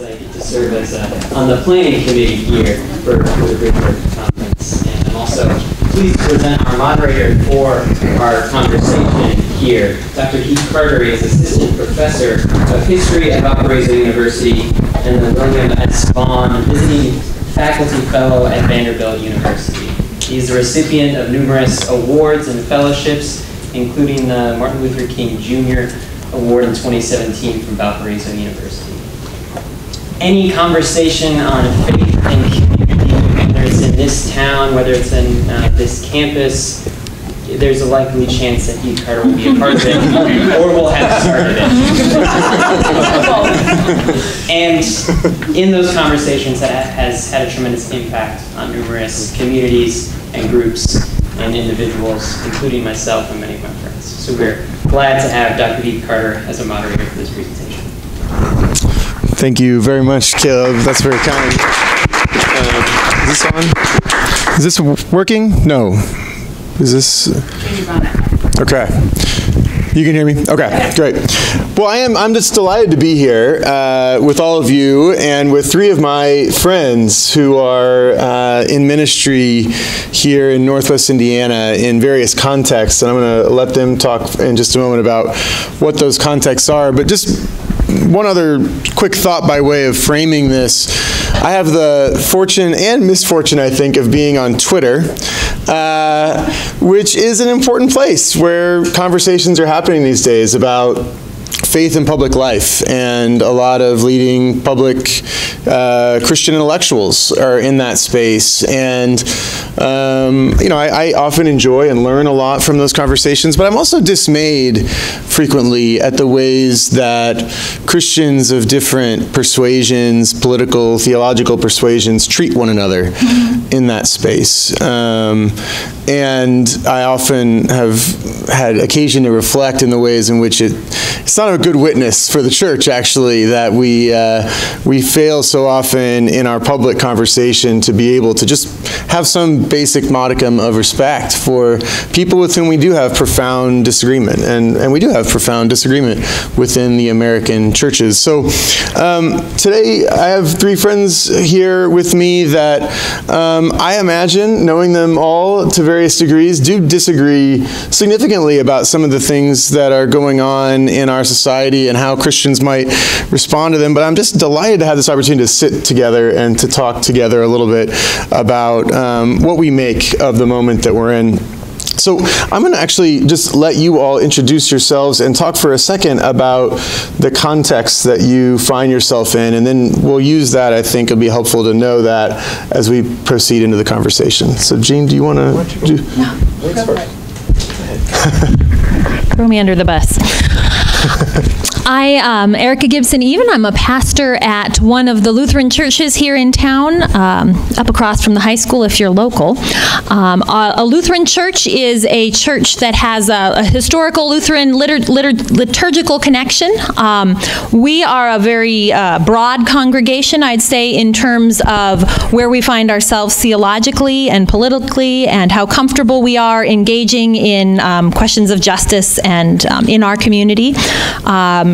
as I get to serve as on the planning committee here for the Bridgeport Conference. And I'm also pleased to present our moderator for our conversation here. Dr. Heath Carter is Assistant Professor of History at Valparaiso University and the William S. Vaughn Visiting Faculty Fellow at Vanderbilt University. He is the recipient of numerous awards and fellowships, including the Martin Luther King Jr. Award in 2017 from Valparaiso University. Any conversation on faith and community, whether it's in this town, whether it's in this campus, there's a likely chance that Heath Carter will be a part of it, or will have started it. And in those conversations, that has had a tremendous impact on numerous communities and groups and individuals, including myself and many of my friends. So we're glad to have Dr. Heath Carter as a moderator for this presentation. Thank you very much, Caleb. That's very kind. Is this on? Is this working? No. Is this? Okay. You can hear me? Okay, great. Well, I'm just delighted to be here with all of you and with three of my friends who are in ministry here in Northwest Indiana in various contexts. And I'm going to let them talk in just a moment about what those contexts are. But just one other quick thought by way of framing this. I have the fortune and misfortune, I think, of being on Twitter, which is an important place where conversations are happening these days about faith in public life, and a lot of leading public Christian intellectuals are in that space. And you know, I often enjoy and learn a lot from those conversations, but I'm also dismayed frequently at the ways that Christians of different persuasions, political, theological persuasions, treat one another in that space. And I often have had occasion to reflect in the ways in which it's not a good witness for the church, actually, that we fail so often in our public conversation to be able to just have some basic modicum of respect for people with whom we do have profound disagreement, and we do have profound disagreement within the American churches. So today I have three friends here with me that I imagine, knowing them all to various degrees, do disagree significantly about some of the things that are going on in our society and how Christians might respond to them. But I'm just delighted to have this opportunity to sit together and to talk together a little bit about what we make of the moment that we're in. So I'm going to actually just let you all introduce yourselves and talk for a second about the context that you find yourself in, and then we'll use that. I think it'll be helpful to know that as we proceed into the conversation. So Jean, do you want to do? No, go for it. Throw me under the bus. I am Erica Gibson-Even. I'm a pastor at one of the Lutheran churches here in town, up across from the high school if you're local. A Lutheran church is a church that has a historical Lutheran liturgical connection. We are a very broad congregation, I'd say, in terms of where we find ourselves theologically and politically, and how comfortable we are engaging in questions of justice and in our community.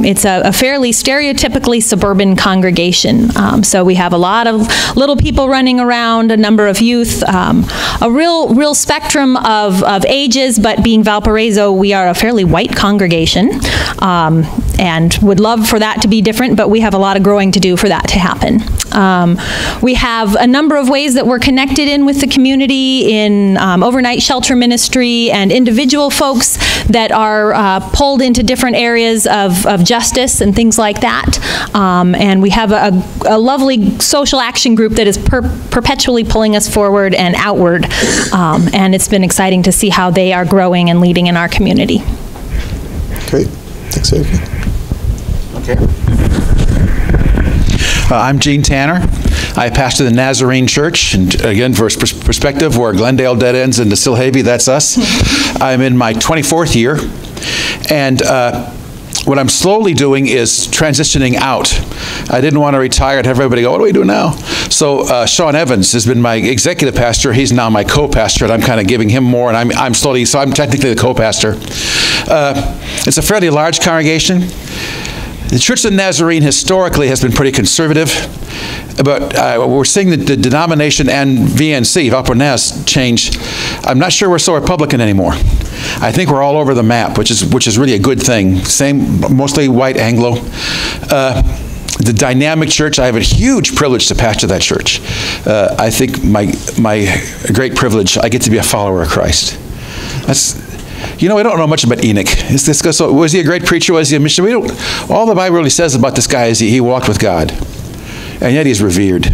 It's a fairly stereotypically suburban congregation. So we have a lot of little people running around, a number of youth, a real spectrum of ages, but being Valparaiso, we are a fairly white congregation, and would love for that to be different, but we have a lot of growing to do for that to happen. We have a number of ways that we're connected in with the community in overnight shelter ministry and individual folks that are pulled into different areas of justice and things like that. And we have a lovely social action group that is perpetually pulling us forward and outward. And it's been exciting to see how they are growing and leading in our community. Great. Thanks, Erica. Okay. I'm Gene Tanner. I pastor the Nazarene Church, and again, for perspective, where Glendale dead ends into Silhavy, that's us. I'm in my 24th year, and what I'm slowly doing is transitioning out. I didn't want to retire and have everybody go, what do we do now? So Sean Evans has been my executive pastor. He's now my co-pastor, and I'm kind of giving him more, and I'm slowly, so I'm technically the co-pastor. It's a fairly large congregation. The Church of the Nazarene historically has been pretty conservative, but we're seeing the denomination and VNC, Valparaiso, change. I'm not sure we're so Republican anymore. I think we're all over the map, which is really a good thing. Same, mostly white Anglo. The dynamic church, I have a huge privilege to pastor that church. I think my great privilege, I get to be a follower of Christ. You know, I don't know much about Enoch. So was he a great preacher? Was he a missionary? All the Bible really says about this guy is he walked with God, and yet he's revered.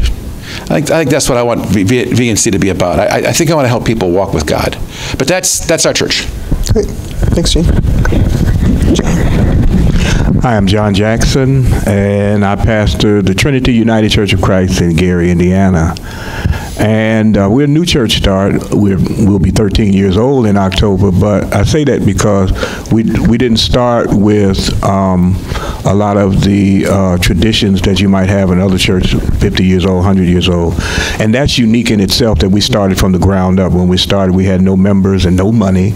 I think that's what I want VNC to be about. I think I want to help people walk with God. But that's our church. Great. Thanks, Gene. Hi, I'm John Jackson, and I pastor the Trinity United Church of Christ in Gary, Indiana. And we're a new church start. We'll be 13 years old in October, but I say that because we didn't start with a lot of the traditions that you might have in other churches, 50 years old, 100 years old. And that's unique in itself that we started from the ground up. When we started, we had no members and no money.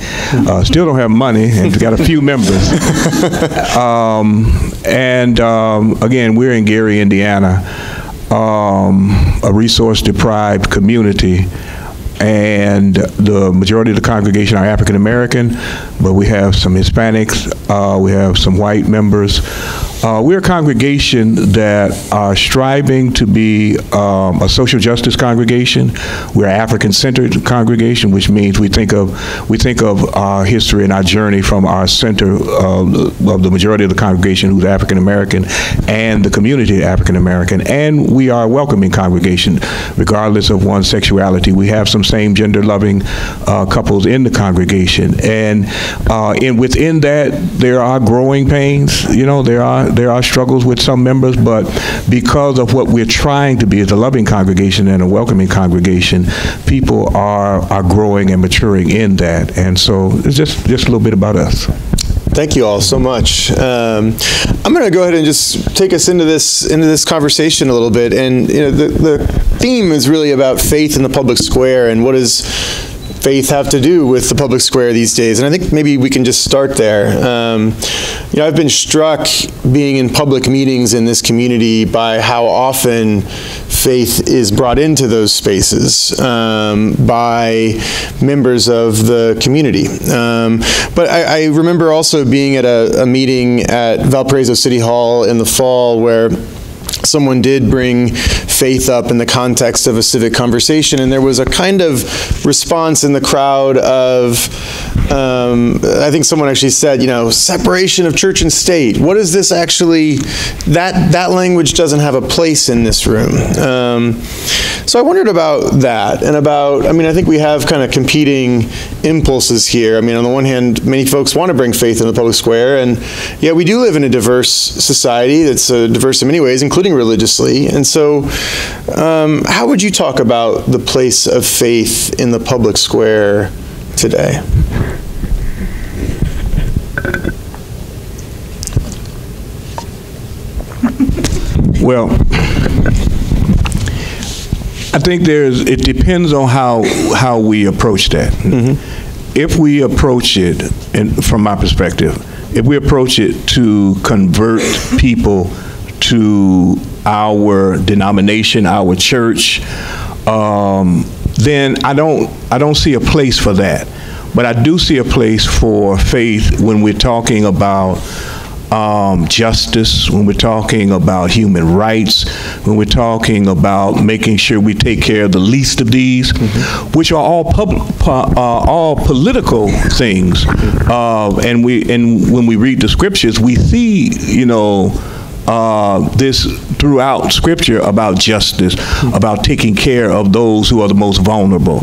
Still don't have money, and we got a few members. Again, we're in Gary, Indiana. A resource-deprived community, and the majority of the congregation are African American, but we have some Hispanics, we have some white members. We're a congregation that are striving to be a social justice congregation. We're an African-centered congregation, which means we think of our history and our journey from our center of the majority of the congregation, who's African American, and the community African American. And we are a welcoming congregation, regardless of one's sexuality. We have some same gender-loving couples in the congregation, and within that, there are growing pains. You know, there are struggles with some members, but because of what we're trying to be as a loving congregation and a welcoming congregation, people are growing and maturing in that. And so it's just a little bit about us. Thank you all so much. I'm going to go ahead and just take us into this conversation a little bit. And you know, the theme is really about faith in the public square, and what does faith have to do with the public square these days? And I think maybe we can just start there. You know, I've been struck being in public meetings in this community by how often faith is brought into those spaces by members of the community. But I remember also being at a meeting at Valparaiso City Hall in the fall where someone did bring faith up in the context of a civic conversation, and there was a kind of response in the crowd of, I think someone actually said, you know, separation of church and state. What is this actually? That language doesn't have a place in this room. So I wondered about that, and about, I mean, I think we have kind of competing impulses here. I mean, on the one hand, many folks want to bring faith in the public square, and yet we do live in a diverse society that's diverse in many ways, including religiously. And so how would you talk about the place of faith in the public square today? Well, I think it depends on how we approach that. Mm-hmm. If we approach it, and from my perspective, if we approach it to convert people to our denomination, our church, then I don't see a place for that. But I do see a place for faith when we're talking about justice, when we're talking about human rights, when we're talking about making sure we take care of the least of these, mm-hmm. which are all political things. And when we read the scriptures, we see, you know, this throughout Scripture about justice, about taking care of those who are the most vulnerable.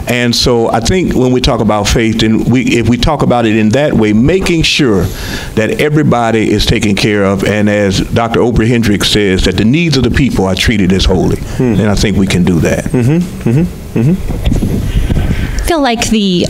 And so I think when we talk about faith, and if we talk about it in that way, making sure that everybody is taken care of, and as Dr. Oprah Hendricks says, that the needs of the people are treated as holy. And I think we can do that. I feel like the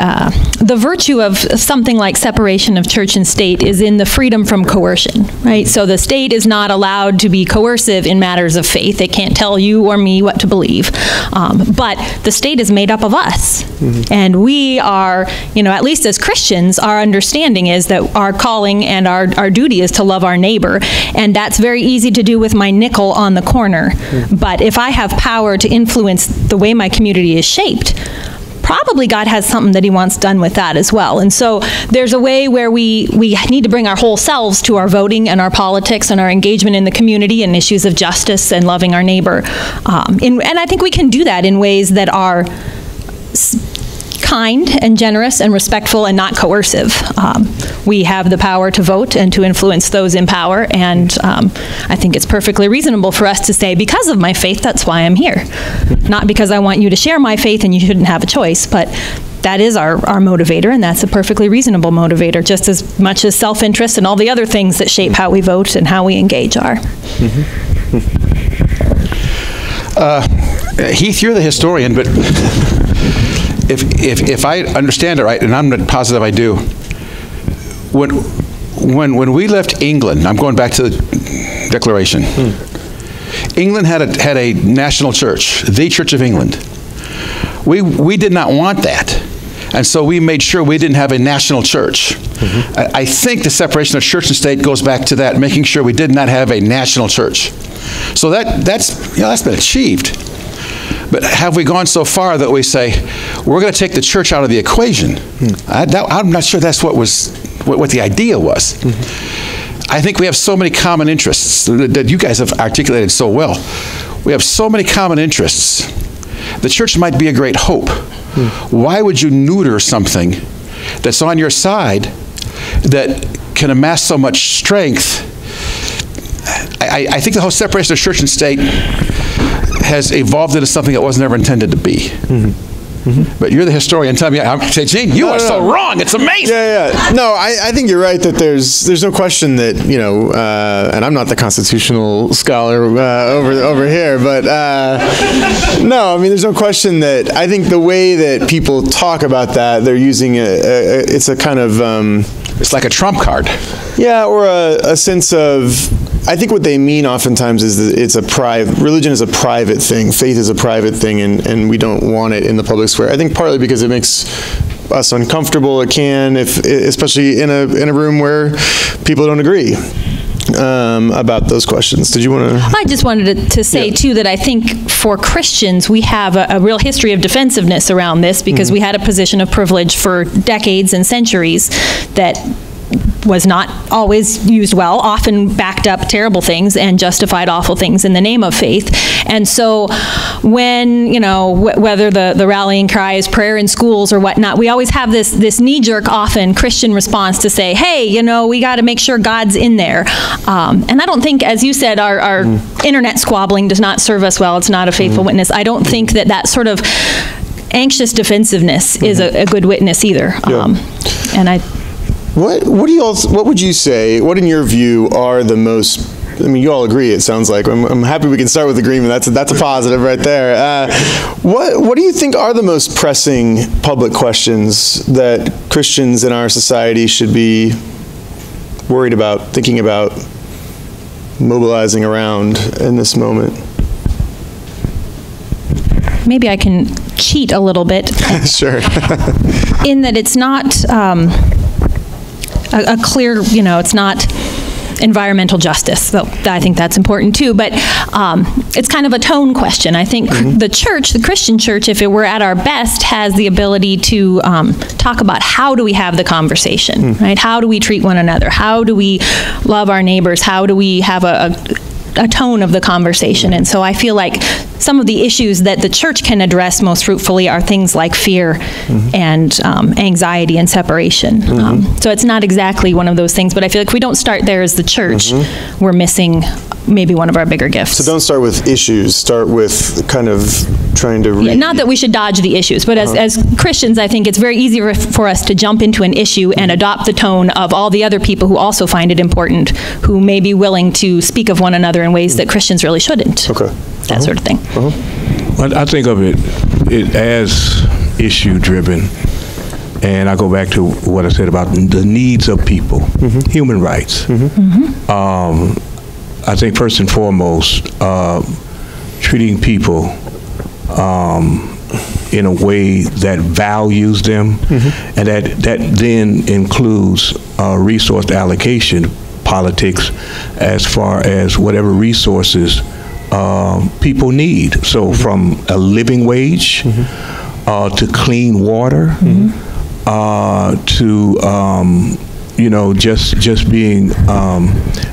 the virtue of something like separation of church and state is in the freedom from coercion, right? So the state is not allowed to be coercive in matters of faith. It can't tell you or me what to believe. But the state is made up of us. And we are, at least as Christians, our understanding is that our calling and our duty is to love our neighbor. And that's very easy to do with my nickel on the corner. But if I have power to influence the way my community is shaped, probably God has something that he wants done with that as well. And so there's a way where we need to bring our whole selves to our voting and our politics and our engagement in the community and issues of justice and loving our neighbor. And I think we can do that in ways that are kind and generous and respectful and not coercive. We have the power to vote and to influence those in power, and I think it's perfectly reasonable for us to say, because of my faith, that's why I'm here. Not because I want you to share my faith and you shouldn't have a choice, but that is our motivator, and that's a perfectly reasonable motivator, just as much as self-interest and all the other things that shape how we vote and how we engage are. Heath, you're the historian, but if I understand it right, and I'm not positive I do, when we left England, I'm going back to the Declaration. England had a national church, the Church of England. We did not want that, and so we made sure we didn't have a national church. I think the separation of church and state goes back to that, making sure we did not have a national church. So that's been achieved. But have we gone so far that we say we're going to take the church out of the equation? I'm not sure that's what the idea was. I think we have so many common interests that you guys have articulated so well. We have so many common interests. The church might be a great hope. Why would you neuter something that's on your side that can amass so much strength? I think the whole separation of church and state has evolved into something that was never intended to be. But you're the historian. Tell me, Gene, you are so wrong. It's amazing. No, I think you're right that there's no question that, and I'm not the constitutional scholar over here, but no, I mean, there's no question that I think the way that people talk about that, they're using it's a kind of it's like a trump card. Yeah, or a sense of, I think what they mean oftentimes is that religion is a private thing, faith is a private thing, and we don't want it in the public square. I think partly because it makes us uncomfortable. It can, especially in a room where people don't agree about those questions. Did you want to? I just wanted to say, too, that I think for Christians, we have a real history of defensiveness around this because we had a position of privilege for decades and centuries that was not always used well, often backed up terrible things and justified awful things in the name of faith. And so when, whether the rallying cry is prayer in schools or whatnot, we always have this knee-jerk, often Christian response to say, hey, we got to make sure God's in there. And I don't think, as you said, our internet squabbling does not serve us well. It's not a faithful witness. I don't think that sort of anxious defensiveness is a good witness either. What would you say, what in your view are the most, I mean, you all agree, it sounds like. I'm happy we can start with agreement. That's a positive right there. What do you think are the most pressing public questions that Christians in our society should be worried about, thinking about, mobilizing around in this moment? Maybe I can cheat a little bit. Sure. In that it's not a clear, it's not environmental justice, though I think that's important too, but it's kind of a tone question. I think the church, the Christian church, if it were at our best, has the ability to talk about how do we have the conversation, right? How do we treat one another? How do we love our neighbors? How do we have a tone of the conversation? And so I feel like some of the issues that the church can address most fruitfully are things like fear and anxiety and separation. So it's not exactly one of those things, but I feel like if we don't start there as the church, we're missing maybe one of our bigger gifts. So don't start with issues, start with kind of trying to read. Not that we should dodge the issues, but as Christians, I think it's very easy for us to jump into an issue and adopt the tone of all the other people who also find it important, who may be willing to speak of one another in ways that Christians really shouldn't. Okay. That sort of thing. Well, I think of it as issue-driven. And I go back to what I said about the needs of people, human rights. I think first and foremost, treating people in a way that values them, and that then includes resource allocation politics as far as whatever resources people need. So from a living wage to clean water, to just being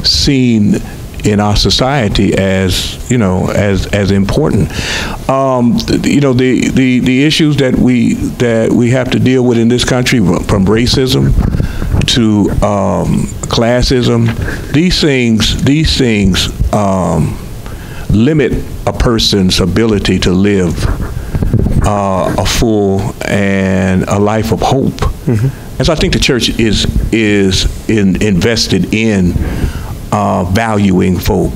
seen in our society as as important. The issues that we have to deal with in this country, from racism to classism, these things limit a person's ability to live a full and a life of hope. And so I think the church is invested in valuing folk,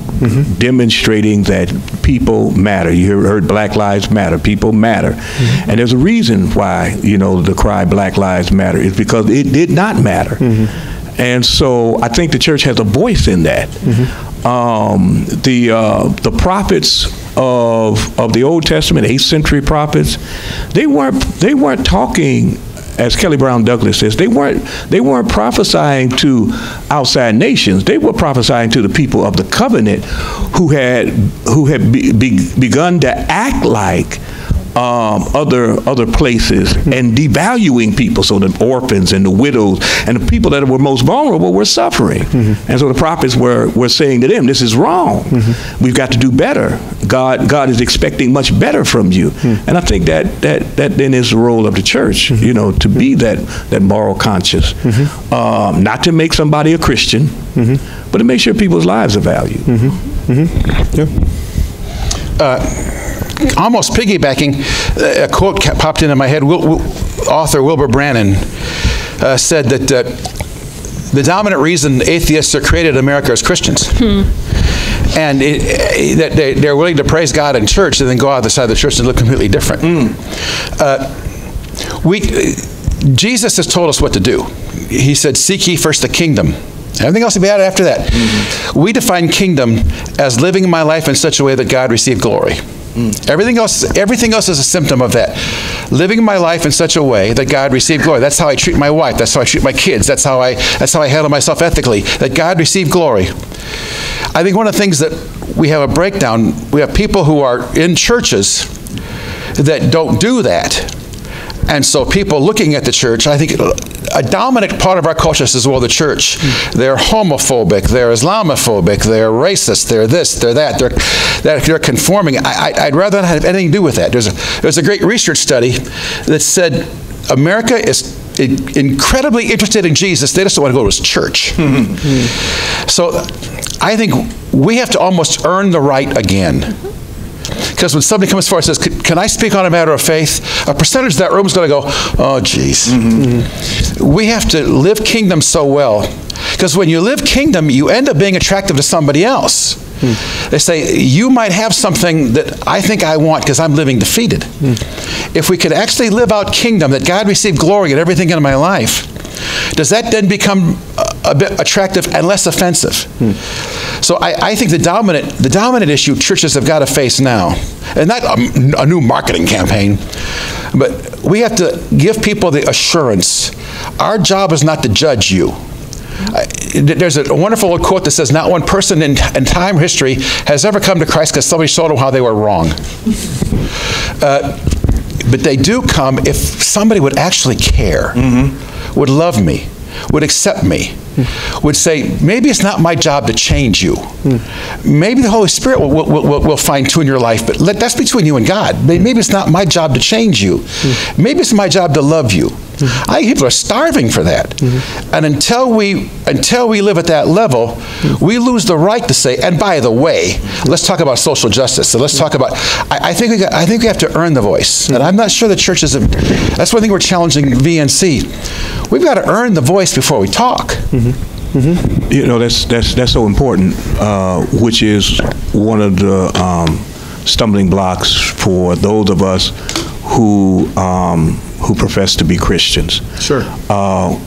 demonstrating that people matter. You heard Black Lives Matter. People matter. And there's a reason why, the cry Black Lives Matter is because it did not matter. And so I think the church has a voice in that. The prophets of the Old Testament, 8th century prophets, they weren't talking, as Kelly Brown Douglas says, they weren't prophesying to outside nations. They were prophesying to the people of the covenant who had begun to act like other places and devaluing people. So the orphans and the widows and the people that were most vulnerable were suffering. And so the prophets were saying to them, this is wrong. We've got to do better. God is expecting much better from you. And I think that then is the role of the church, to be that moral conscious. Not to make somebody a Christian, but to make sure people's lives are valued. Almost piggybacking, a quote popped into my head. Author Wilbur Brannon said that the dominant reason atheists are created in America is Christians. And that they're willing to praise God in church and then go out the side of the church and look completely different. Jesus has told us what to do. He said, seek ye first the kingdom. Everything else will be added after that. We define kingdom as living my life in such a way that God receive glory. Everything else is a symptom of that. Living my life in such a way that God receive glory. That's how I treat my wife. That's how I treat my kids. That's how I handle myself ethically. That God receive glory. I think one of the things that we have a breakdown, we have people who are in churches that don't do that. And so people looking at the church, I think a dominant part of our culture says, well, the church, they're homophobic, they're Islamophobic, they're racist, they're this, they're that, they're conforming. I'd rather not have anything to do with that. There's a great research study that said America is incredibly interested in Jesus. They just don't want to go to his church. So I think we have to almost earn the right again. Because when somebody comes forward and says, can I speak on a matter of faith? A percentage of that room is going to go, oh, geez. We have to live kingdom so well. Because when you live kingdom, you end up being attractive to somebody else. They say, you might have something that I think I want because I'm living defeated. If we could actually live out kingdom, that God receive glory in everything in my life, does that then become a bit attractive and less offensive? So I think the dominant issue churches have got to face now, and not a new marketing campaign, but we have to give people the assurance. Our job is not to judge you. There's a wonderful old quote that says, not one person in time history has ever come to Christ because somebody showed them how they were wrong. But they do come if somebody would actually care, would love me, would accept me, would say, maybe it's not my job to change you. Maybe the Holy Spirit will fine-tune your life, but that's between you and God. Maybe it's not my job to change you. Maybe it's my job to love you. I think people are starving for that. And until we live at that level, we lose the right to say, and by the way, let's talk about social justice. So let's talk about, I think we have to earn the voice. And I'm not sure the churches have, that's one thing we're challenging VNC. We've got to earn the voice before we talk. That's so important, which is one of the stumbling blocks for those of us who who profess to be Christians. Sure.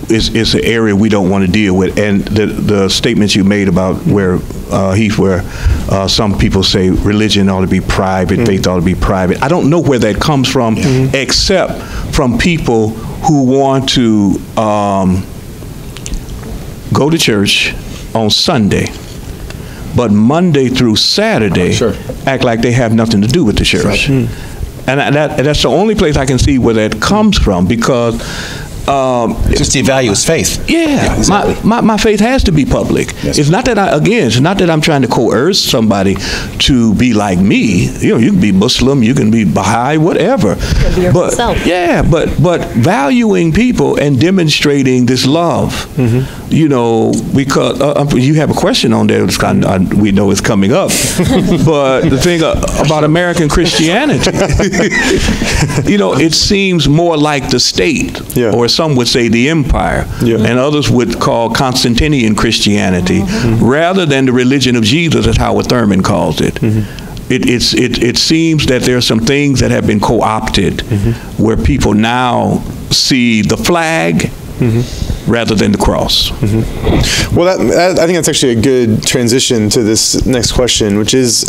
It's an area we don't want to deal with. And the statements you made about where, Heath, where some people say religion ought to be private, faith ought to be private. I don't know where that comes from, except from people who want to go to church on Sunday, but Monday through Saturday act like they have nothing to do with the church. Right. And that's the only place I can see where that comes from, because it just devalues faith. Yeah, exactly. my faith has to be public. Yes. It's not that it's not that I'm trying to coerce somebody to be like me. You know, you can be Muslim, you can be Baha'i, whatever. But yeah, but valuing people and demonstrating this love. You know, because you have a question on there. We know it's coming up. But the thing about American Christianity, you know, it seems more like the state, or some would say the empire, and others would call Constantinian Christianity, rather than the religion of Jesus, as Howard Thurman calls it. It seems that there are some things that have been co-opted, where people now see the flag rather than the cross. Well, I think that's actually a good transition to this next question, which is,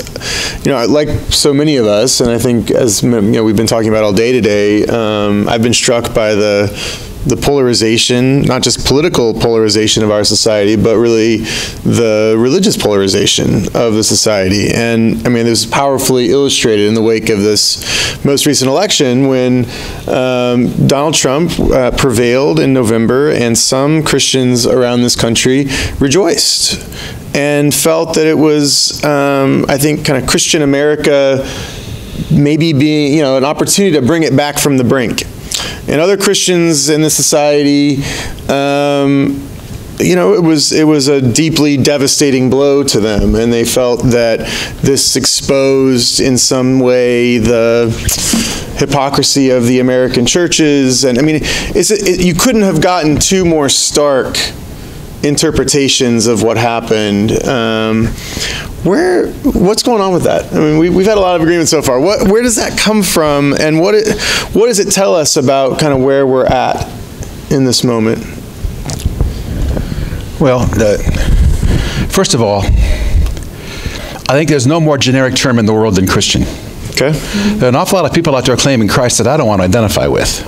you know, like so many of us, and I think as you know, we've been talking about all day today, I've been struck by the polarization, not just political polarization of our society, but really the religious polarization of the society. And I mean, it was powerfully illustrated in the wake of this most recent election when Donald Trump prevailed in November, and some Christians around this country rejoiced and felt that it was, I think, kind of Christian America maybe being, you know, an opportunity to bring it back from the brink. And other Christians in the society, you know, it was a deeply devastating blow to them, and they felt that this exposed in some way the hypocrisy of the American churches. And I mean, you couldn't have gotten two more stark interpretations of what happened. What's going on with that? I mean, we've had a lot of agreement so far. Where does that come from, and what does it tell us about kind of where we're at in this moment? Well, first of all, I think there's no more generic term in the world than Christian. Okay. There are an awful lot of people out there claiming Christ that I don't want to identify with.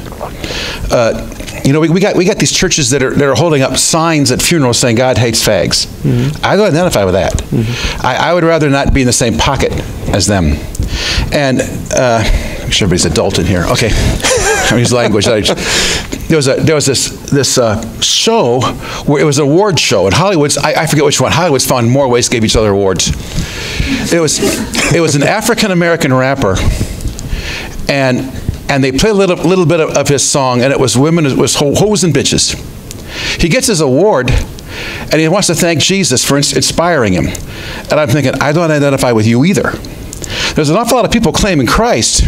You know, we got these churches that are holding up signs at funerals saying God hates fags. I don't identify with that. I would rather not be in the same pocket as them. And I'm sure everybody's adult in here. Okay, I use language. There was this show where it was an award show, and Hollywood's, I forget which one. Hollywood's found more ways to give each other awards. It was an African American rapper, and they played a little bit of his song, and it was women, it was hoes and bitches. He gets his award, and he wants to thank Jesus for inspiring him. And I'm thinking, I don't identify with you either. There's an awful lot of people claiming Christ,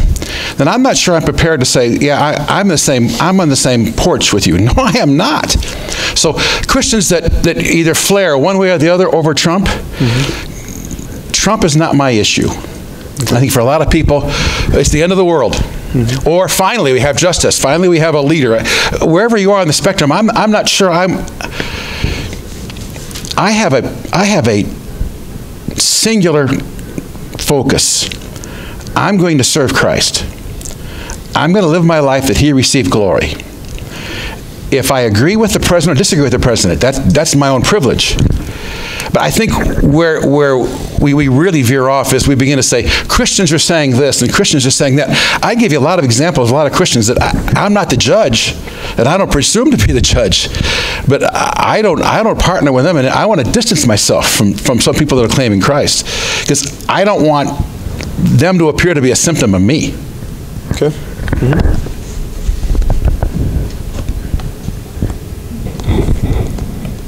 then I'm not sure I'm prepared to say, yeah, I'm on the same porch with you. No, I am not. So Christians that either flare one way or the other over Trump, Trump is not my issue. I think for a lot of people, it's the end of the world. Or finally we have justice. Finally we have a leader. Wherever you are on the spectrum, I'm not sure I have a singular focus. I'm going to serve Christ. I'm going to live my life that he received glory. If I agree with the president or disagree with the president, that's my own privilege. But I think where we really veer off is we begin to say, Christians are saying this and Christians are saying that. I give you a lot of examples, a lot of Christians that I'm not the judge, and I don't presume to be the judge, but I don't partner with them, and I want to distance myself from some people that are claiming Christ, because I don't want them to appear to be a symptom of me. Okay.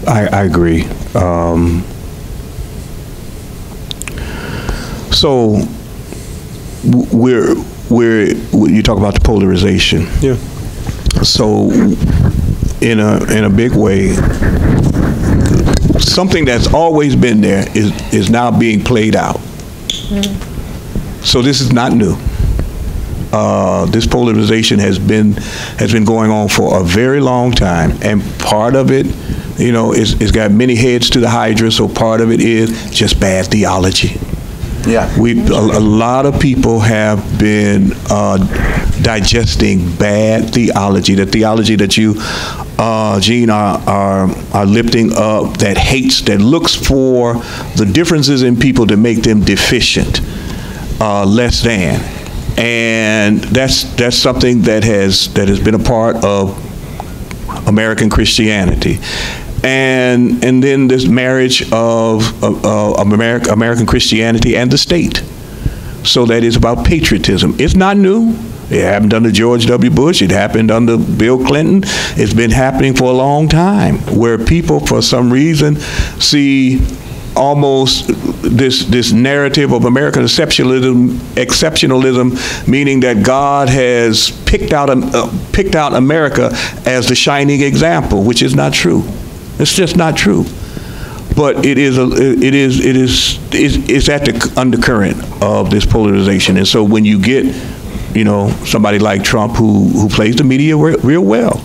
I agree. So you talk about the polarization. Yeah. So in a big way, something that's always been there is now being played out. So this is not new. This polarization has been going on for a very long time, and part of it, you know, it's got many heads to the hydra. So part of it is just bad theology. Yeah. A lot of people have been digesting bad theology, the theology that you, Gene, are lifting up, that hates, that looks for the differences in people to make them deficient, less than, and that's something that has been a part of American Christianity. And then this marriage of American Christianity and the state. So that is about patriotism. It's not new. It happened under George W. Bush. It happened under Bill Clinton. It's been happening for a long time, where people, for some reason, see almost this narrative of American exceptionalism, meaning that God has picked out America as the shining example, which is not true. It's just not true. But it's at the undercurrent of this polarization. And so when you get, you know, somebody like Trump who plays the media real well,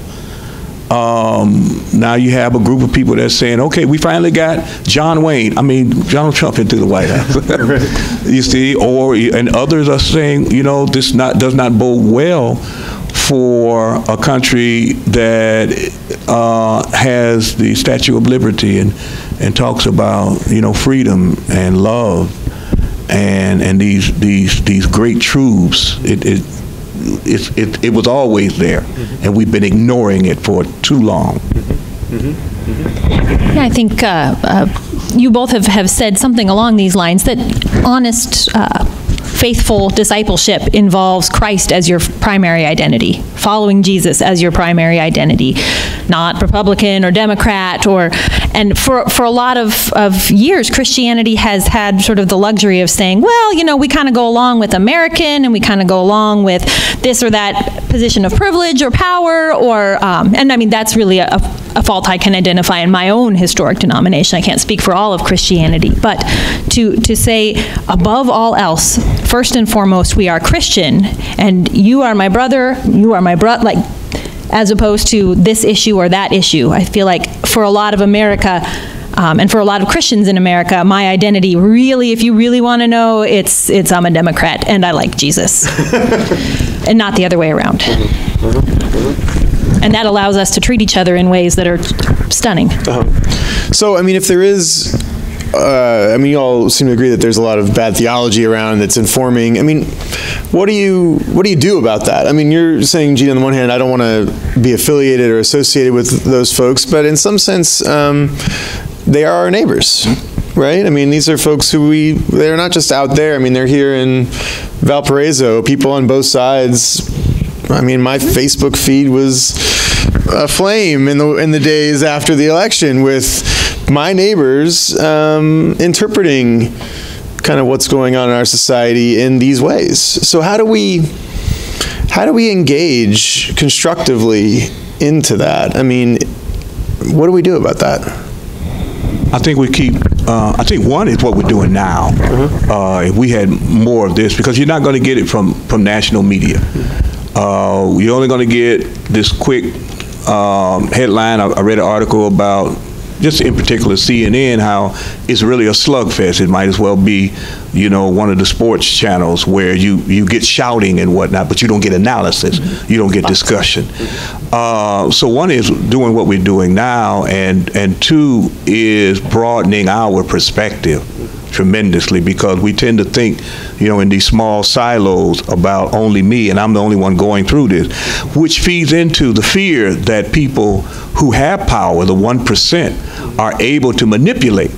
now you have a group of people that's saying, okay, we finally got Donald Trump into the White House. You see, and others are saying, you know, this does not bode well for a country that has the Statue of Liberty and talks about, you know, freedom and love and these great truths. It was always there, and we've been ignoring it for too long. Yeah, I think you both have said something along these lines, that honest, faithful discipleship involves Christ as your primary identity, following Jesus as your primary identity, not Republican or Democrat, and for a lot of years, Christianity has had sort of the luxury of saying, well, you know, we kind of go along with American, and we kind of go along with this or that position of privilege or power, and I mean, that's really a fault I can identify in my own historic denomination. I can't speak for all of Christianity, but to say above all else, first and foremost, we are Christian, and you are my brother, you are my brother, like, as opposed to this issue or that issue. I feel like for a lot of America, and for a lot of Christians in America, my identity really, if you really want to know, it's I'm a Democrat and I like Jesus, and not the other way around. And that allows us to treat each other in ways that are stunning. So, I mean, if there is, you all seem to agree that there's a lot of bad theology around that's informing. I mean, what do you do about that? I mean, you're saying, Gene, on the one hand, I don't want to be affiliated or associated with those folks, but in some sense, they are our neighbors, right? I mean, these are folks who they're not just out there. I mean, they're here in Valparaiso, people on both sides. I mean, my Facebook feed was aflame in the days after the election with my neighbors interpreting kind of what's going on in our society in these ways. So how do we engage constructively into that? I mean, what do we do about that? I think we keep, I think one is what we're doing now. If we had more of this, because you're not going to get it from national media. You're only going to get this quick headline. I read an article about, just in particular CNN, how it's really a slugfest. It might as well be, you know, one of the sports channels where you get shouting and whatnot, but you don't get analysis, you don't get discussion. So one is doing what we're doing now, and two is broadening our perspective tremendously, because we tend to think, you know, in these small silos about only me and I'm the only one going through this, which feeds into the fear that people who have power, the 1%, are able to manipulate.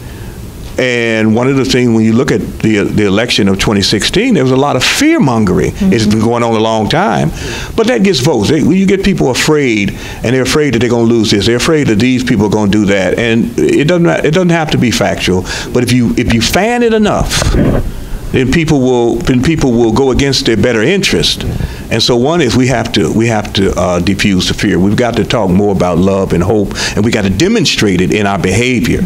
And one of the things, when you look at the election of 2016, there was a lot of fear-mongering. It's been going on a long time, but that gets votes. When you get people afraid, and they're afraid that they're going to lose this, they're afraid that these people are going to do that, and it doesn't have to be factual. But if you fan it enough, then people will go against their better interest. And so one is we have to diffuse the fear. We've got to talk more about love and hope, and we got to demonstrate it in our behavior.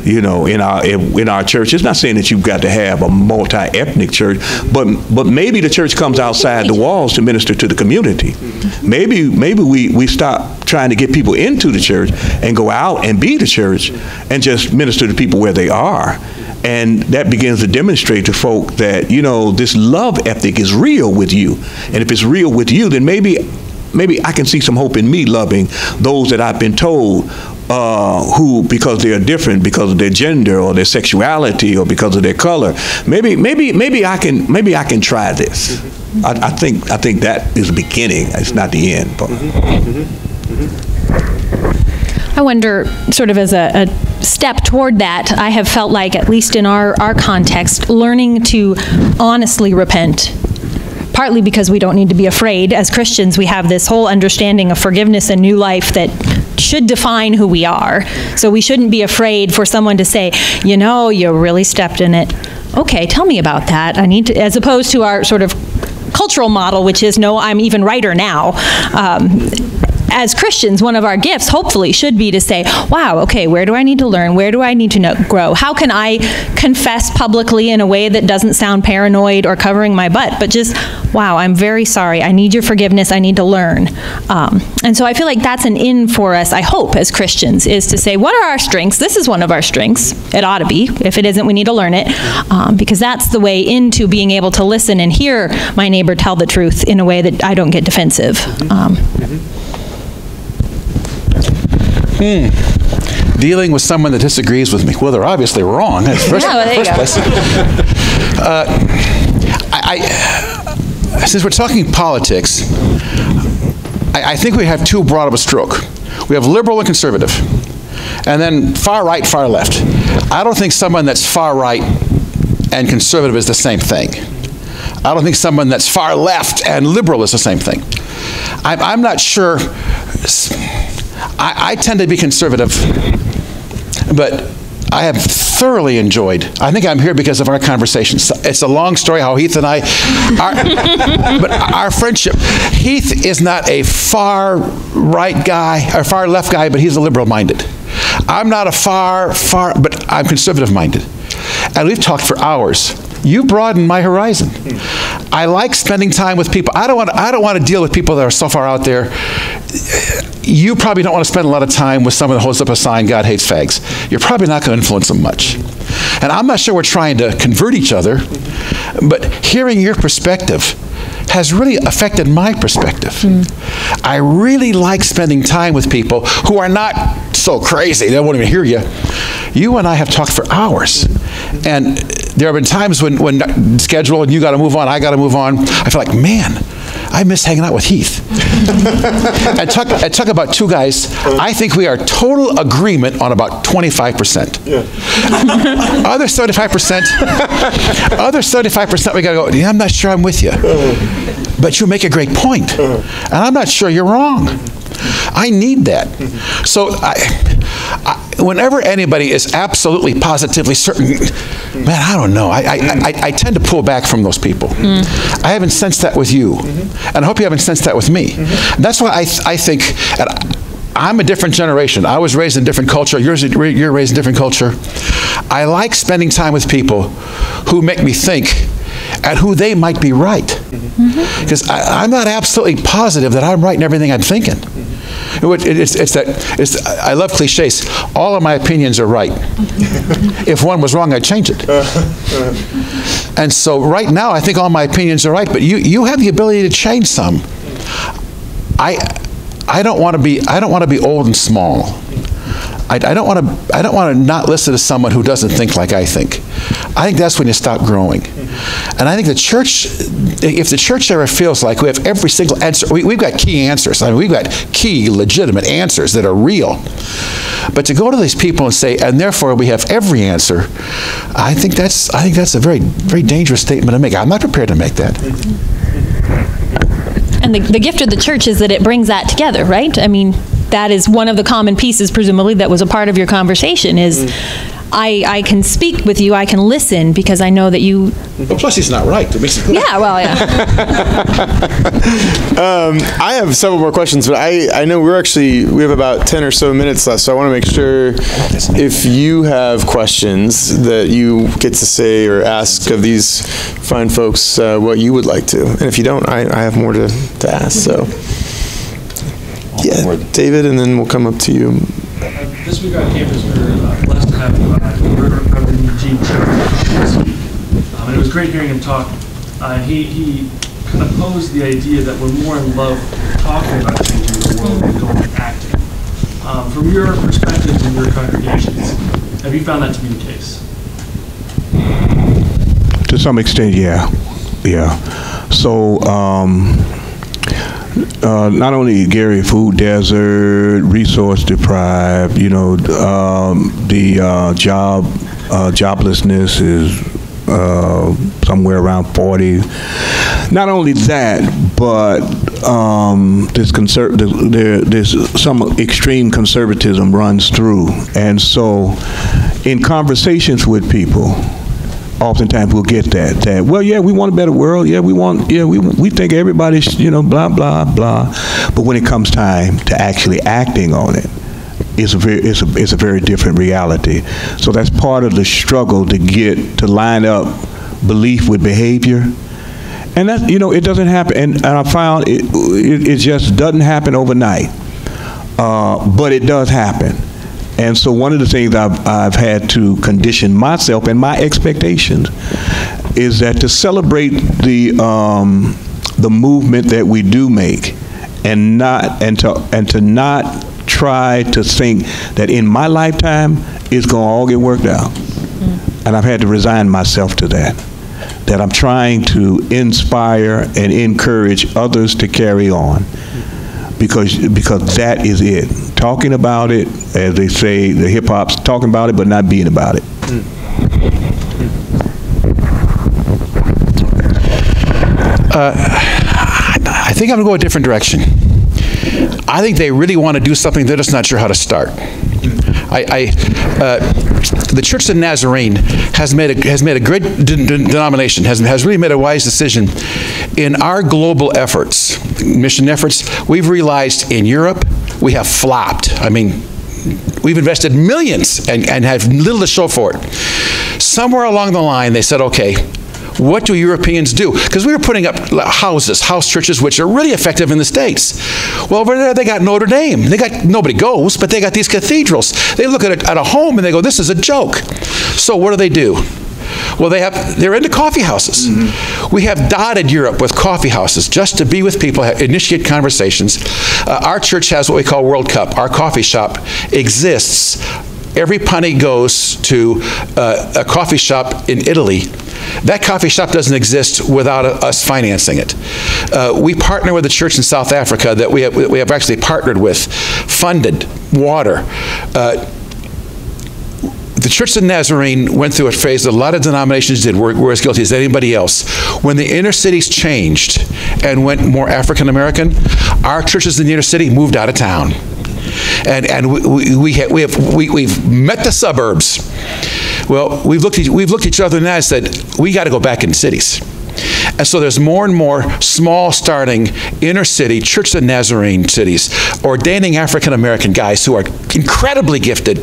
You know, in our church. It's not saying that you've got to have a multi-ethnic church, but maybe the church comes outside the walls to minister to the community. Maybe we stop trying to get people into the church and go out and be the church and just minister to people where they are. And that begins to demonstrate to folk that, you know, this love ethic is real with you. And if it's real with you, then maybe I can see some hope in me loving those that I've been told who, because they are different, because of their gender or their sexuality or because of their color, maybe I can try this. I think that is the beginning. It's not the end. But. I wonder, sort of as a step toward that, I have felt like, at least in our context, learning to honestly repent. Partly because we don't need to be afraid. As Christians, we have this whole understanding of forgiveness and new life that should define who we are. So we shouldn't be afraid for someone to say, you know, you really stepped in it. Okay, tell me about that. I need to, as opposed to our sort of cultural model, which is, no, I'm even righter now. As Christians, one of our gifts, hopefully, should be to say, wow, okay, where do I need to learn? Where do I need to grow? How can I confess publicly in a way that doesn't sound paranoid or covering my butt, but just, wow, I'm very sorry. I need your forgiveness. I need to learn. And so I feel like that's an in for us, I hope, as Christians, is to say, what are our strengths? This is one of our strengths. It ought to be. If it isn't, we need to learn it, because that's the way into being able to listen and hear my neighbor tell the truth in a way that I don't get defensive. Dealing with someone that disagrees with me. Well, they're obviously wrong. That's first place. Since we're talking politics, I think we have too broad of a stroke. We have liberal and conservative, and then far right, far left. I don't think someone that's far right and conservative is the same thing. I don't think someone that's far left and liberal is the same thing. I'm not sure. I tend to be conservative, but I have thoroughly enjoyed. I think I'm here because of our conversations. It's a long story how Heath and I, but our friendship. Heath is not a far right guy or far left guy, but he's a liberal-minded. I'm not a far, but I'm conservative-minded. And we've talked for hours. You broadened my horizon. I like spending time with people. I don't want to deal with people that are so far out there. You probably don't want to spend a lot of time with someone that holds up a sign, God hates fags. You're probably not going to influence them much. And I'm not sure we're trying to convert each other, but hearing your perspective has really affected my perspective. I really like spending time with people who are not so crazy, they won't even hear you. You and I have talked for hours. And there have been times when schedule and you got to move on, I got to move on. I feel like, man, I miss hanging out with Heath. And talk about two guys. I think we are total agreement on about 25%. Yeah. Other 75%, we got to go, yeah, I'm not sure I'm with you. But you make a great point. And I'm not sure you're wrong. I need that. So whenever anybody is absolutely, positively certain, man, I don't know. I tend to pull back from those people. I haven't sensed that with you. And I hope you haven't sensed that with me. That's why I think, I'm a different generation. I was raised in a different culture. You're raised in a different culture. I like spending time with people who make me think and who they might be right. Because I'm not absolutely positive that I'm right in everything I'm thinking. I love cliches. All of my opinions are right. If one was wrong, I'd change it. And so right now, I think all my opinions are right, but you have the ability to change some. I don't want to be old and small. I don't want to not listen to someone who doesn't think like I think. I think that's when you stop growing. And I think the church, if the church ever feels like we have every single answer, we've got key answers. I mean, we've got key, legitimate answers that are real. But to go to these people and say, and therefore we have every answer, I think that's a very, very dangerous statement to make. I'm not prepared to make that. And the gift of the church is that it brings that together, right? I mean, that is one of the common pieces, presumably, that was a part of your conversation is, I can speak with you, I can listen, because I know that you... But plus he's not right. Yeah, well, yeah. I have several more questions, but I know we have about 10 or so minutes left, so I want to make sure if you have questions that you get to say or ask of these fine folks what you would like to. And if you don't, I have more to ask. So, yeah, David, and then we'll come up to you. This week on campus, we were blessed to have Reverend Eugene speak. And it was great hearing him talk. He kind of posed the idea that we're more in love talking about changing the world than going and acting. From your perspectives and your congregations, have you found that to be the case? To some extent, yeah. So, not only Gary food desert, resource deprived, the joblessness is somewhere around 40. Not only that, but there's some extreme conservatism runs through, and so in conversations with people, oftentimes we'll get that well, yeah, we want a better world, we think everybody's blah blah blah, but when it comes time to actually acting on it, it's a very different reality. So that's part of the struggle to line up belief with behavior, and that it doesn't happen. And I found it just doesn't happen overnight, but it does happen. And so one of the things I've had to condition myself and my expectations is that to celebrate the movement that we do make, and to not try to think that in my lifetime it's going to all get worked out. And I've had to resign myself to that I'm trying to inspire and encourage others to carry on, because that is it. Talking about it, as they say, the hip hop's talking about it but not being about it. I think I'm going to go a different direction. I think they really want to do something, they're just not sure how to start. The Church of Nazarene has made a great denomination, has really made a wise decision. In our global efforts, mission efforts, we've realized in Europe, we have flopped. I mean, we've invested millions and have little to show for it. Somewhere along the line, they said, okay, what do Europeans do? Because we were putting up house churches, which are really effective in the States. Well, over there, they got Notre Dame. Nobody goes, but they got these cathedrals. They look at a home and they go, this is a joke. So what do? Well, they're into coffee houses. We have dotted Europe with coffee houses just to be with people, initiate conversations. Our church has what we call World Cup. Our coffee shop exists. Every punny goes to a coffee shop in Italy. That coffee shop doesn't exist without us financing it. We partner with a church in South Africa that we have actually partnered with, funded water. The Church of Nazarene went through a phase that a lot of denominations did, were as guilty as anybody else. When the inner cities changed and went more African American, our churches in the inner city moved out of town. And we've met the suburbs. Well, we've looked at each other and I said, we got to go back in cities. And so there's more and more small starting inner city Church of Nazarene cities ordaining African American guys who are incredibly gifted.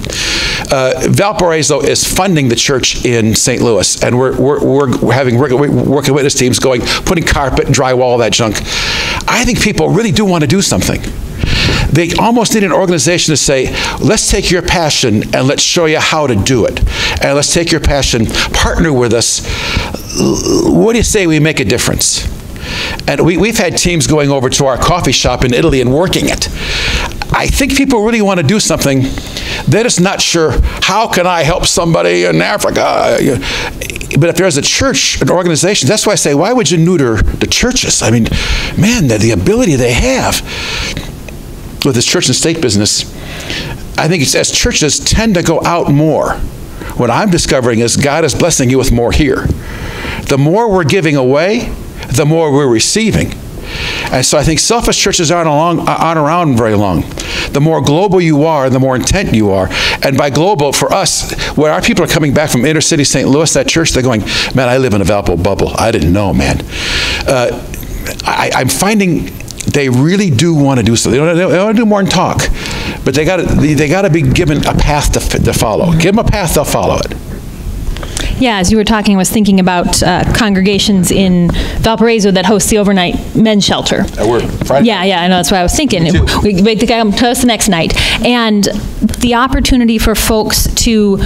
Valparaiso is funding the church in St. Louis, and we're having working witness teams going, putting carpet, drywall, all that junk. I think people really do want to do something. They almost need an organization to say, let's take your passion and let's show you how to do it. And let's take your passion, partner with us. What do you say we make a difference? And we've had teams going over to our coffee shop in Italy and working it. I think people really want to do something. They're just not sure, how can I help somebody in Africa? But if there's a church, an organization, that's why I say, why would you neuter the churches? I mean, man, the ability they have with this church and state business, I think it's as churches tend to go out more, what I'm discovering is God is blessing you with more here. The more we're giving away, the more we're receiving. And so I think selfish churches aren't around very long. The more global you are, the more intent you are. And by global, for us, where our people are coming back from inner city St. Louis, that church, they're going, man, I live in a Valpo bubble. I didn't know, man. I'm finding they really do want to do something. They want to do more than talk, but they got to be given a path to follow. Give them a path, they'll follow it. Yeah, as you were talking, I was thinking about congregations in Valparaiso that host the overnight men's shelter. Friday. Yeah, I know, that's what I was thinking. We come to us the next night. And the opportunity for folks to,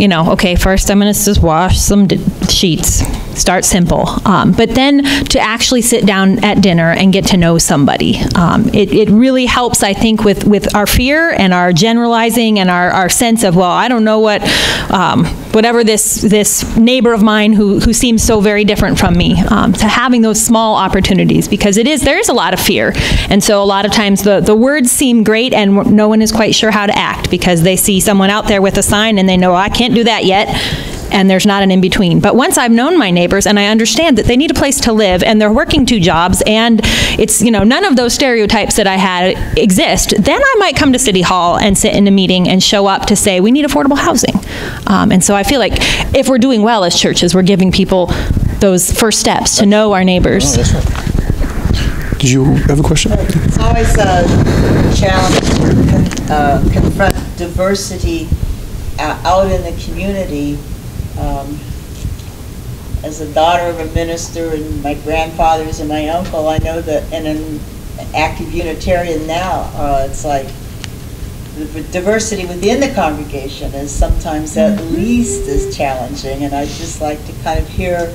okay, first I'm going to just wash some sheets. Start simple. But then to actually sit down at dinner and get to know somebody. It really helps, I think, with our fear and our generalizing and our sense of, well, I don't know what, whatever this neighbor of mine who seems so very different from me, to having those small opportunities, because there is a lot of fear. And so a lot of times the words seem great and no one is quite sure how to act because they see someone out there with a sign and they know, I can't do that yet. And there's not an in-between. But once I've known my neighbors and I understand that they need a place to live and they're working 2 jobs and it's, none of those stereotypes that I had exist, then I might come to City Hall and sit in a meeting and show up to say, we need affordable housing. And so I feel like if we're doing well as churches, we're giving people those first steps to know our neighbors. Oh, that's right. Did you have a question? It's always a challenge to confront diversity out in the community. As a daughter of a minister and my grandfathers and my uncle, I know that, and an active Unitarian now, it's like the diversity within the congregation is sometimes at least as challenging, and I'd just like to kind of hear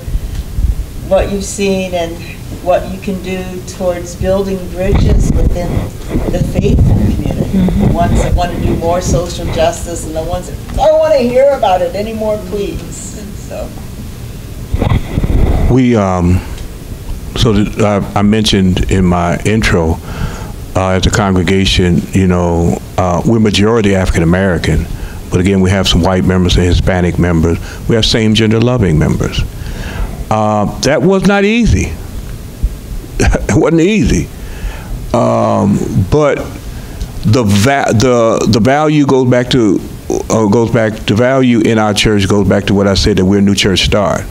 what you've seen and what you can do towards building bridges within the faithful community. The ones that want to do more social justice and the ones that don't want to hear about it anymore, please. And so. I mentioned in my intro, as a congregation, we're majority African American, but again, we have some white members and Hispanic members. We have same gender loving members. That was not easy. It wasn't easy. But the value goes back to the value in our church goes back to what I said, that we're a new church start.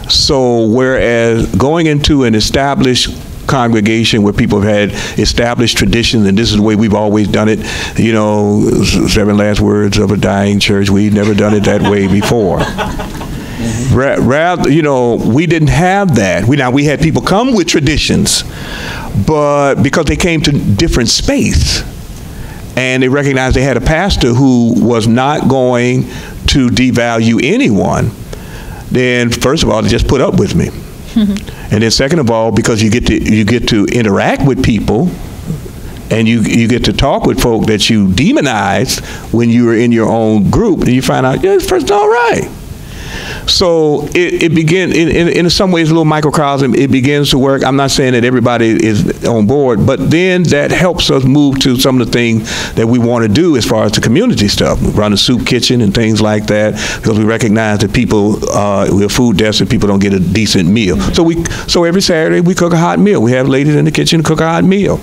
So whereas going into an established congregation where people have had established traditions, and this is the way we've always done it, 7 last words of a dying church, we've never done it that way before. Rather, we didn't have that. We had people come with traditions, but because they came to different space, and they recognized they had a pastor who was not going to devalue anyone, then first of all, they just put up with me. And then second of all, because you get to interact with people, and you get to talk with folk that you demonized when you were in your own group, and you find out, this person's all right. So it begins, in some ways, a little microcosm, it begins to work. I'm not saying that everybody is on board, but then that helps us move to some of the things that we want to do as far as the community stuff. We run a soup kitchen and things like that, because we recognize that people, we're food desperate, people don't get a decent meal. So every Saturday we cook a hot meal. We have ladies in the kitchen cook a hot meal.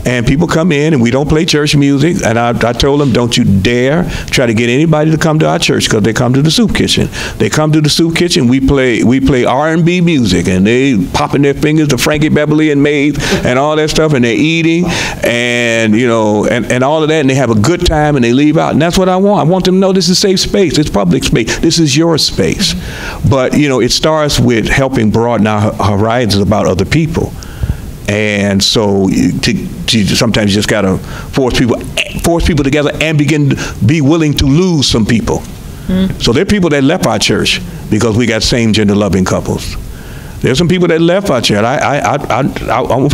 And people come in and we don't play church music. And I told them, don't you dare try to get anybody to come to our church, because they come to the soup kitchen. They come to the soup kitchen, we play R&B music, and they popping their fingers to Frankie Beverly and Maeve and all that stuff, and they're eating, and and all of that, and they have a good time, and they leave out. And that's what I want. I want them to know this is safe space, it's public space, this is your space. But it starts with helping broaden our horizons about other people. And so sometimes you just gotta force people together and begin to be willing to lose some people. So there are people that left our church because we got same gender loving couples. There's some people that left our church. I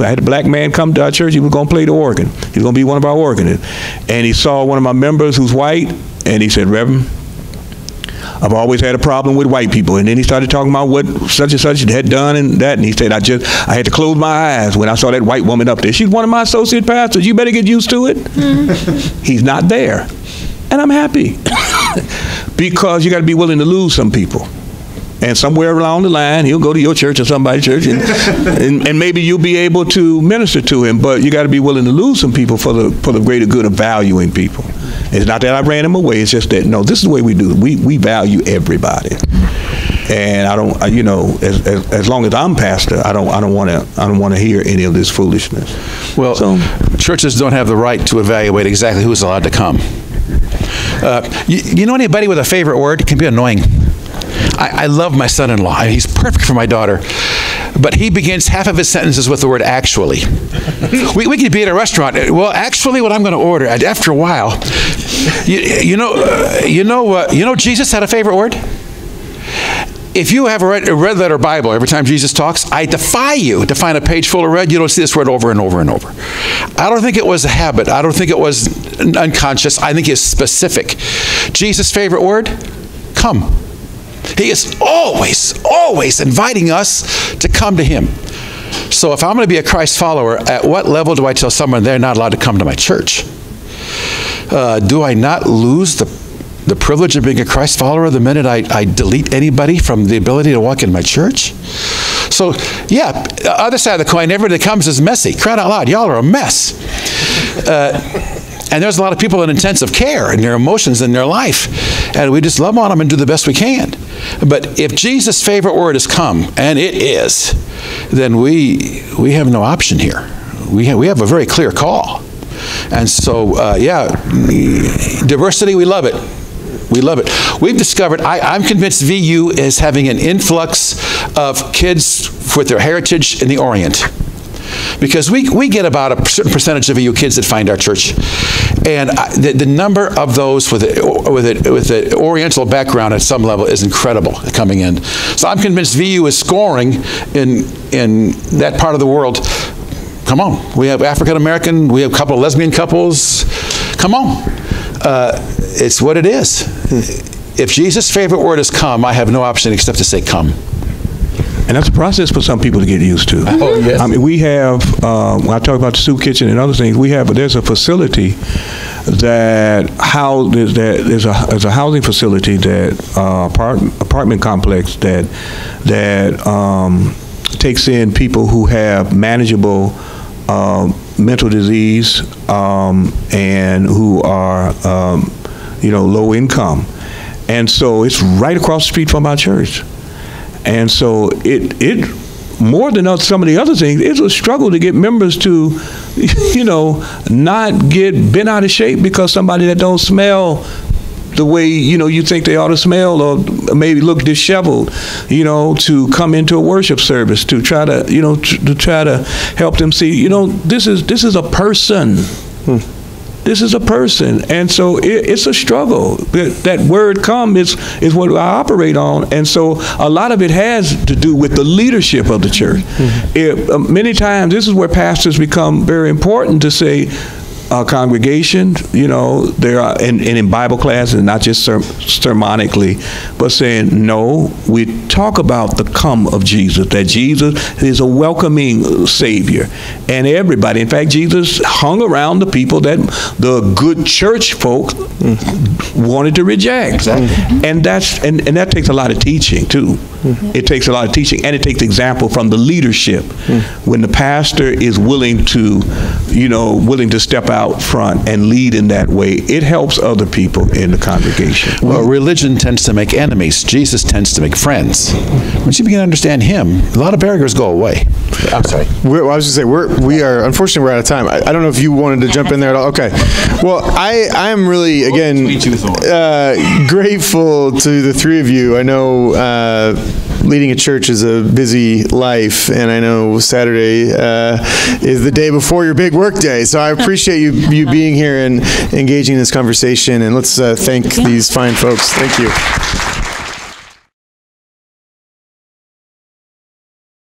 had a black man come to our church. He was going to play the organ. He was going to be one of our organists. And he saw one of my members who's white, and he said, Reverend, I've always had a problem with white people. And then he started talking about what such and such had done and that. And he said, I had to close my eyes when I saw that white woman up there. She's one of my associate pastors. You better get used to it. He's not there. And I'm happy. Because you got to be willing to lose some people. And somewhere along the line, he'll go to your church or somebody's church, and maybe you'll be able to minister to him. But you got to be willing to lose some people for the greater good of valuing people. It's not that I ran them away. It's just that, no, this is the way we do it. We value everybody. And I don't, you know, as long as I'm pastor, I don't want to hear any of this foolishness. Well, churches don't have the right to evaluate exactly who's allowed to come. You know anybody with a favorite word? It can be annoying. I love my son-in-law. He's perfect for my daughter. But he begins half of his sentences with the word actually. We could be at a restaurant. Well, actually, what I'm going to order. After a while, you know, Jesus had a favorite word. If you have a red letter Bible, every time Jesus talks, I defy you to find a page full of red. You don't see this word over and over and over. I don't think it was a habit. I don't think it was unconscious. I think it's specific. Jesus' favorite word? Come. He is always, always inviting us to come to him. So if I'm going to be a Christ follower, at what level do I tell someone they're not allowed to come to my church? Do I not lose the privilege of being a Christ follower the minute I delete anybody from the ability to walk in my church? So, yeah, the other side of the coin, everybody that comes is messy. Crying out loud, y'all are a mess. And there's a lot of people in intensive care in their emotions in their life. And we just love on them and do the best we can. But if Jesus' favorite word is come, and it is, then we have no option here. We have a very clear call. And so, yeah, diversity, we love it. We love it. We've discovered, I'm convinced VU is having an influx of kids with their heritage in the Orient. Because we get about a certain percentage of VU kids that find our church. And the number of those with an Oriental background at some level is incredible coming in. So I'm convinced VU is scoring in that part of the world. Come on. We have African American, we have a couple of lesbian couples. Come on. It's what it is. If Jesus' favorite word is come, I have no option except to say come. And that's a process for some people to get used to. Oh, yes. I mean, we have, when I talk about the soup kitchen and other things, there's a facility that there's a housing facility that, apartment complex that takes in people who have manageable mental disease and who are, low income. And so it's right across the street from our church. And so it more than some of the other things, it's a struggle to get members to, not get bent out of shape because somebody that don't smell the way, you think they ought to smell, or maybe look disheveled, to come into a worship service to try to, to try to help them see, this is a person. This is a person. And so it's a struggle. That word come is what I operate on. And so a lot of it has to do with the leadership of the church. Many times, this is where pastors become very important to say, congregation, there are, and in Bible classes, not just sermonically, but saying, no, we talk about the come of Jesus, that Jesus is a welcoming Savior. And everybody, in fact, Jesus hung around the people that the good church folk wanted to reject. Exactly. And that takes a lot of teaching, too. It takes a lot of teaching, and it takes example from the leadership. When the pastor is willing to step out front and lead in that way, it helps other people in the congregation. Well, religion tends to make enemies. Jesus tends to make friends. Once you begin to understand him, a lot of barriers go away. I'm sorry. I was going to say, we are, unfortunately, we're out of time. I don't know if you wanted to jump in there at all. Okay. Well, I am really, again, grateful to the three of you. I know leading a church is a busy life, and I know Saturday is the day before your big work day. So I appreciate you being here and engaging in this conversation. And let's thank these fine folks. Thank you.